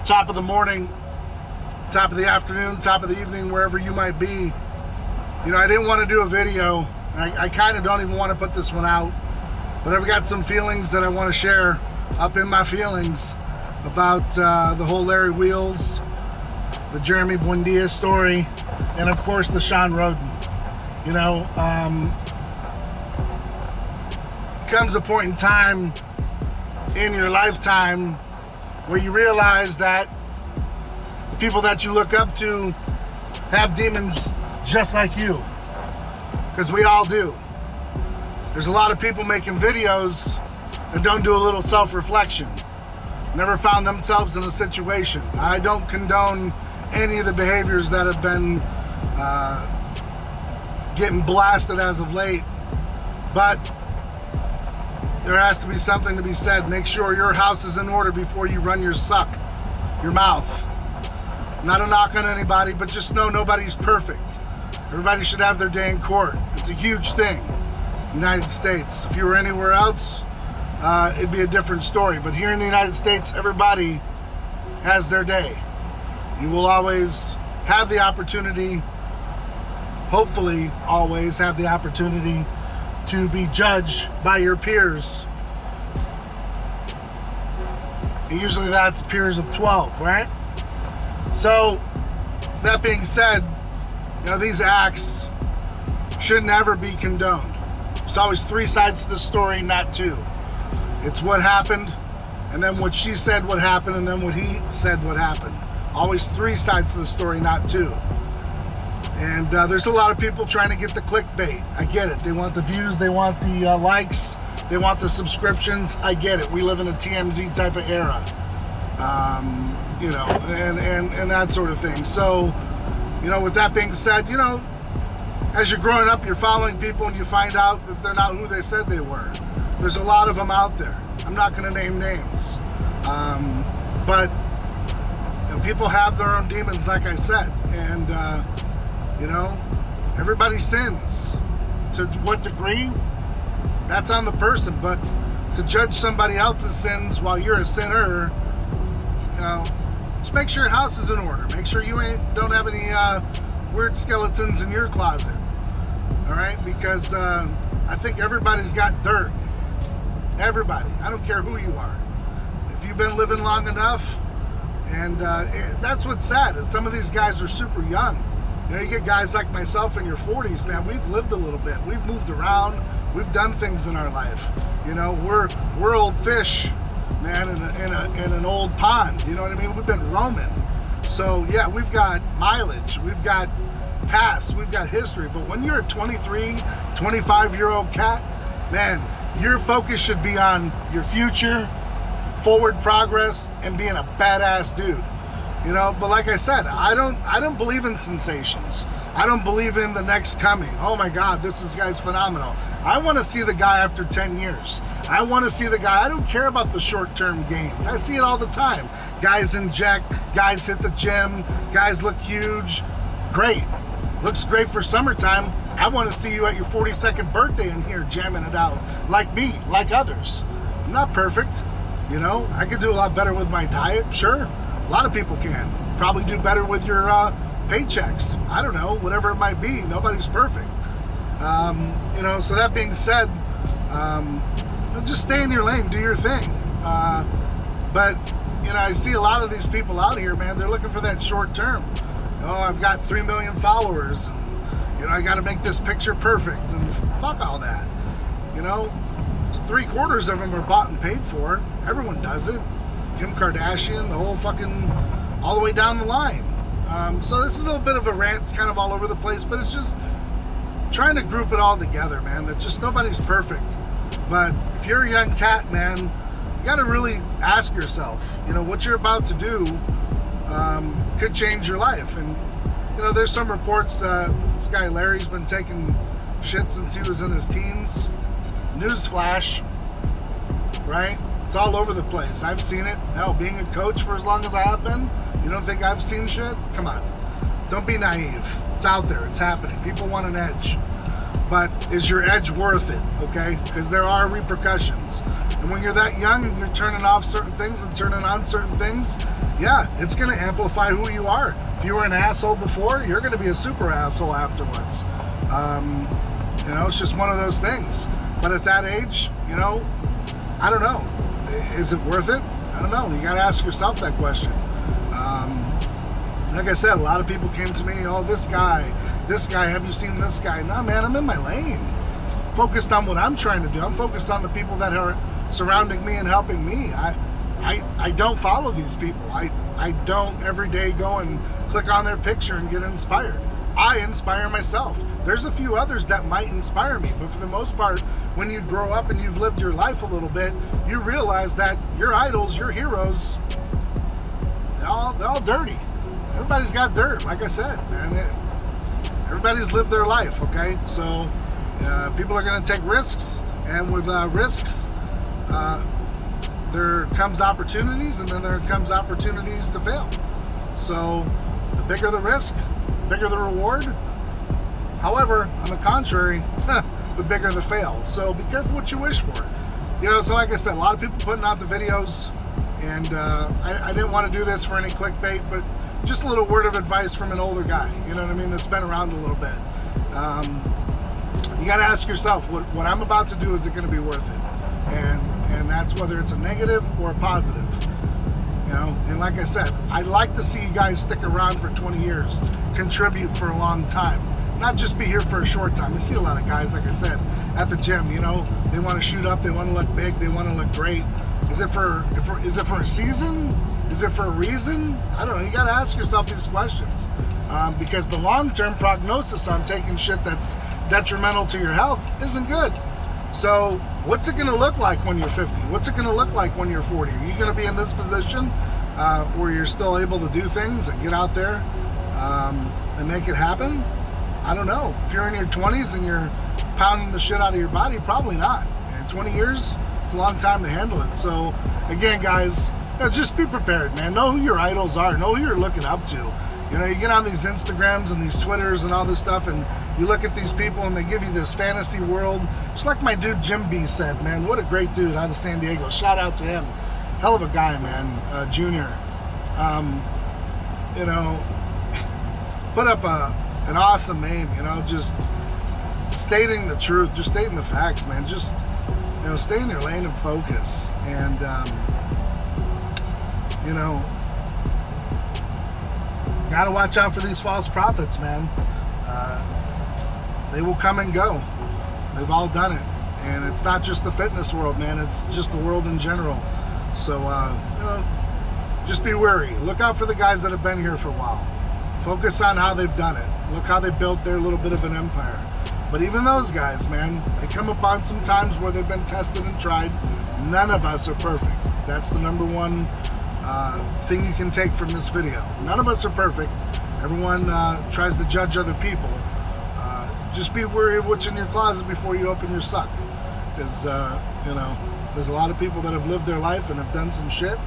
top of the morning, top of the afternoon, top of the evening, wherever you might be. You know, I didn't want to do a video. I kind of don't even want to put this one out, but I've got some feelings that I want to share up in my feelings about the whole Larry Wheels, the Jeremy Buendia story, and of course the Shawn Rhoden. You know, comes a point in time in your lifetime where you realize that the people that you look up to have demons just like you, because we all do. There's a lot of people making videos that don't do a little self-reflection, never found themselves in a situation. I don't condone any of the behaviors that have been getting blasted as of late, but there has to be something to be said. Make sure your house is in order before you run your mouth. Not a knock on anybody, but just know nobody's perfect. Everybody should have their day in court. It's a huge thing, United States. If you were anywhere else, it'd be a different story. But here in the United States, everybody has their day. You will always have the opportunity, hopefully always have the opportunity, to be judged by your peers. And usually that's peers of 12, right? So, that being said, you know, these acts should never be condoned. There's always three sides to the story, not two. It's what happened, and then what she said what happened, and then what he said what happened. Always three sides to the story, not two. And there's a lot of people trying to get the clickbait. I get it. They want the views, they want the likes, they want the subscriptions. I get it. We live in a TMZ type of era. You know, and that sort of thing. So, you know, with that being said, you know, as you're growing up, you're following people and you find out that they're not who they said they were. There's a lot of them out there. I'm not going to name names. But you know, people have their own demons, like I said. And, you know, everybody sins. To what degree? That's on the person. But to judge somebody else's sins while you're a sinner, you know, just make sure your house is in order. Make sure you don't have any weird skeletons in your closet. All right? Because I think everybody's got dirt. Everybody. I don't care who you are. If you've been living long enough, and that's what's sad, is some of these guys are super young. You know, you get guys like myself in your 40s, man, we've lived a little bit. We've moved around. We've done things in our life. You know, we're old fish, man, in an old pond. You know what I mean? We've been roaming. So, yeah, we've got mileage. We've got past. We've got history. But when you're a 23, 25-year-old cat, man, your focus should be on your future, forward progress, and being a badass dude. You know, but like I said, I don't believe in sensations. I don't believe in the next coming. Oh my God, this guy's phenomenal. I want to see the guy after 10 years. I want to see the guy. I don't care about the short-term gains. I see it all the time. Guys inject, guys hit the gym, guys look huge. Great. Looks great for summertime. I want to see you at your 42nd birthday in here jamming it out like me, like others. I'm not perfect. You know, I could do a lot better with my diet, sure. A lot of people can. Probably do better with your paychecks. I don't know, whatever it might be. Nobody's perfect. You know, so that being said, just stay in your lane, do your thing. But, you know, I see a lot of these people out here, man, they're looking for that short term. Oh, I've got 3 million followers. And, you know, I got to make this picture perfect. And fuck all that. You know, 3/4 of them are bought and paid for. Everyone does it. Kim Kardashian, the whole fucking, all the way down the line. So this is a little bit of a rant. It's kind of all over the place, but it's just trying to group it all together, man. That just nobody's perfect. But if you're a young cat, man, you got to really ask yourself, you know, what you're about to do could change your life. And, you know, there's some reports this guy Larry's been taking shit since he was in his teens. Newsflash, right? It's all over the place. I've seen it. Hell, being a coach for as long as I have been, you don't think I've seen shit? Come on. Don't be naive. It's out there. It's happening. People want an edge. But is your edge worth it, okay? Because there are repercussions. And when you're that young and you're turning off certain things and turning on certain things, yeah, it's going to amplify who you are. If you were an asshole before, you're going to be a super asshole afterwards. You know, it's just one of those things. But at that age, you know, I don't know. Is it worth it? I don't know. You got to ask yourself that question. Like I said, a lot of people came to me, oh, this guy, have you seen this guy? No, man, I'm in my lane. Focused on what I'm trying to do. I'm focused on the people that are surrounding me and helping me. I don't follow these people. I don't every day go and click on their picture and get inspired. I inspire myself. There's a few others that might inspire me, but for the most part, when you grow up and you've lived your life a little bit, you realize that your idols, your heroes, they're all dirty. Everybody's got dirt, like I said, man. Everybody's lived their life, okay? So people are going to take risks, and with risks, there comes opportunities, and then there comes opportunities to fail. So the bigger the risk, the bigger the reward. However, on the contrary, the bigger the fail. So be careful what you wish for. You know, so like I said, a lot of people putting out the videos, and I didn't want to do this for any clickbait, but just a little word of advice from an older guy, you know what I mean, that's been around a little bit. You got to ask yourself, what I'm about to do, is it going to be worth it? And that's whether it's a negative or a positive. You know, and like I said, I'd like to see you guys stick around for 20 years, contribute for a long time, not just be here for a short time. I see a lot of guys, like I said, at the gym, you know, they want to shoot up, they want to look big, they want to look great. Is it for a season? Is it for a reason? I don't know. You got to ask yourself these questions, because the long-term prognosis on taking shit that's detrimental to your health isn't good. So what's it going to look like when you're 50? What's it going to look like when you're 40? Are you going to be in this position where you're still able to do things and get out there and make it happen? I don't know. If you're in your 20s and you're pounding the shit out of your body, probably not. And 20 years, it's a long time to handle it. So again, guys, just be prepared, man. Know who your idols are. Know who you're looking up to. You know, you get on these Instagrams and these Twitters and all this stuff, and you look at these people and they give you this fantasy world. Just like my dude Jim B said, man, what a great dude out of San Diego. Shout out to him. Hell of a guy, man, Junior. You know, put up an awesome name, you know, just stating the truth, just stating the facts, man. Just, you know, stay in your lane and focus. And, you know, gotta watch out for these false prophets, man. They will come and go. They've all done it. And it's not just the fitness world, man. It's just the world in general. So, you know, just be wary. Look out for the guys that have been here for a while. Focus on how they've done it. Look how they built their little bit of an empire. But even those guys, man, they come upon some times where they've been tested and tried. None of us are perfect. That's the number one thing you can take from this video. None of us are perfect. Everyone tries to judge other people. Just be wary of what's in your closet before you open your suck. Because, you know, there's a lot of people that have lived their life and have done some shit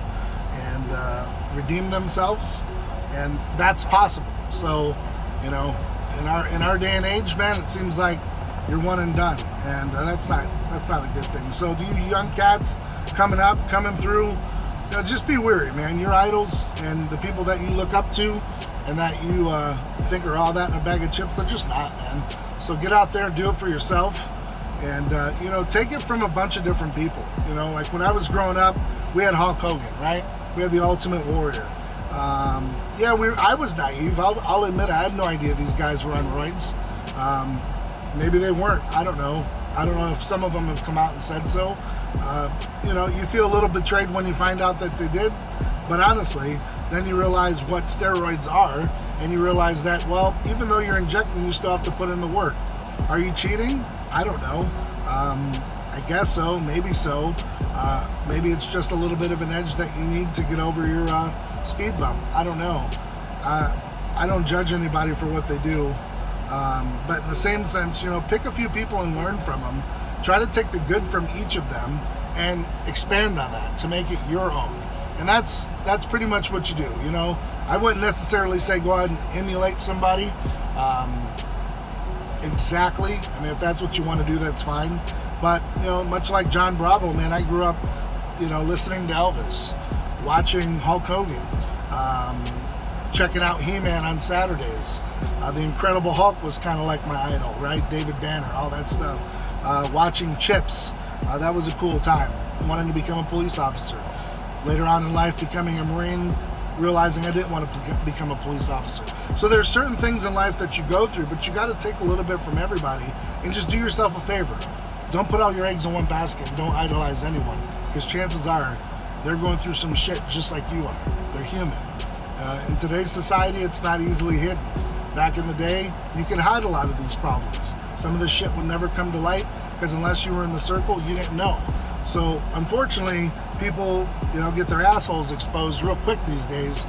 and redeemed themselves. And that's possible. So, you know, in our day and age, man, it seems like you're one and done. And that's not a good thing. So to you young cats coming through, you know, just be wary, man. Your idols and the people that you look up to and that you think are all that in a bag of chips, they're just not, man. So get out there and do it for yourself. And, you know, take it from a bunch of different people. You know, like when I was growing up, we had Hulk Hogan, right? We had the Ultimate Warrior. Yeah, I was naive. I'll admit I had no idea these guys were on roids. Maybe they weren't. I don't know. I don't know if some of them have come out and said so. You know, you feel a little betrayed when you find out that they did. But honestly, then you realize what steroids are, and you realize that, well, even though you're injecting, you still have to put in the work. Are you cheating? I don't know. I guess so. Maybe so. Maybe it's just a little bit of an edge that you need to get over your speed bump. I don't know. I don't judge anybody for what they do. But in the same sense, you know, pick a few people and learn from them. Try to take the good from each of them and expand on that to make it your own. And that's pretty much what you do. You know, I wouldn't necessarily say go out and emulate somebody exactly. I mean, if that's what you want to do, that's fine. But, you know, much like John Bravo, man, I grew up, you know, listening to Elvis, watching Hulk Hogan, Checking out He-Man on Saturdays. The Incredible Hulk was kind of like my idol, right? David Banner, all that stuff. Watching Chips, that was a cool time. Wanting to become a police officer. Later on in life, becoming a Marine, realizing I didn't want to become a police officer. So there's certain things in life that you go through, but you got to take a little bit from everybody and just do yourself a favor. Don't put all your eggs in one basket. Don't idolize anyone, because chances are they're going through some shit just like you are. They're human. In today's society, it's not easily hidden. Back in the day, you could hide a lot of these problems. Some of this shit would never come to light, because unless you were in the circle, you didn't know. So unfortunately, people, get their assholes exposed real quick these days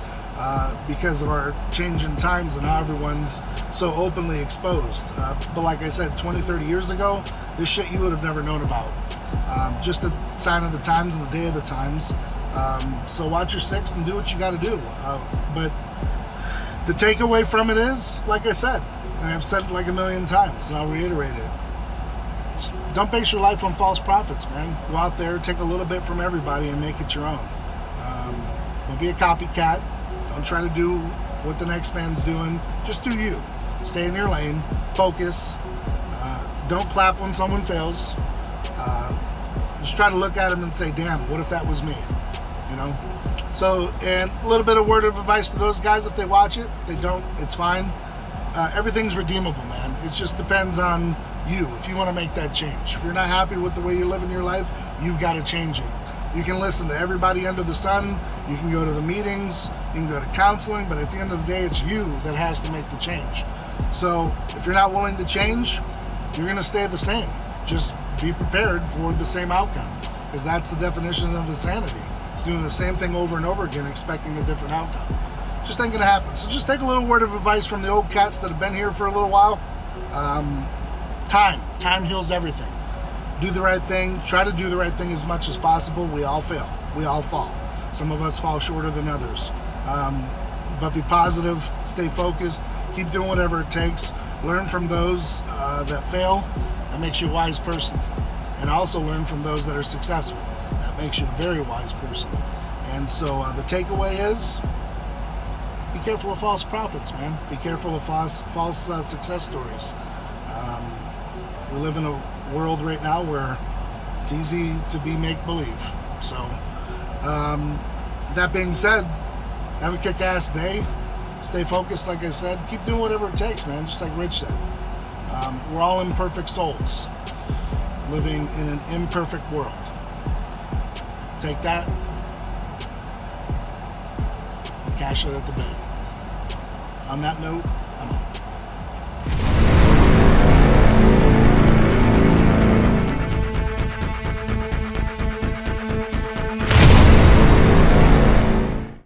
because of our changing times and how everyone's so openly exposed. But like I said, 20, 30 years ago, this shit you would have never known about. Just a sign of the times and the day of the times. So watch your six and do what you got to do. But the takeaway from it is, like I said, and I've said it like a million times, and I'll reiterate it. Just don't base your life on false prophets, man. Go out there, take a little bit from everybody, and make it your own. Don't be a copycat. Don't try to do what the next man's doing. Just do you. Stay in your lane. Focus. Don't clap when someone fails. Just try to look at them and say, damn, what if that was me? So, and a little bit of word of advice to those guys, if they watch it. If they don't, it's fine. Everything's redeemable, man. It just depends on you, if you want to make that change. If you're not happy with the way you're living your life, you've got to change it. You can listen to everybody under the sun. You can go to the meetings. You can go to counseling. But at the end of the day, it's you that has to make the change. So if you're not willing to change, you're going to stay the same. Just be prepared for the same outcome, because that's the definition of insanity. It's doing the same thing over and over again, expecting a different outcome. Just ain't going to happen. So just take a little word of advice from the old cats that have been here for a little while. Time heals everything. Do the right thing. Try to do the right thing as much as possible. We all fail. We all fall. Some of us fall shorter than others. But be positive. Stay focused. Keep doing whatever it takes. Learn from those that fail. That makes you a wise person. And also learn from those that are successful. That makes you a very wise person. And so the takeaway is, be careful of false prophets, man. Be careful of false success stories. We live in a world right now where it's easy to be make-believe. So, that being said, have a kick-ass day. Stay focused, like I said. Keep doing whatever it takes, man, just like Rich said. We're all imperfect souls living in an imperfect world. Take that and cash it at the bank. On that note, I'm out.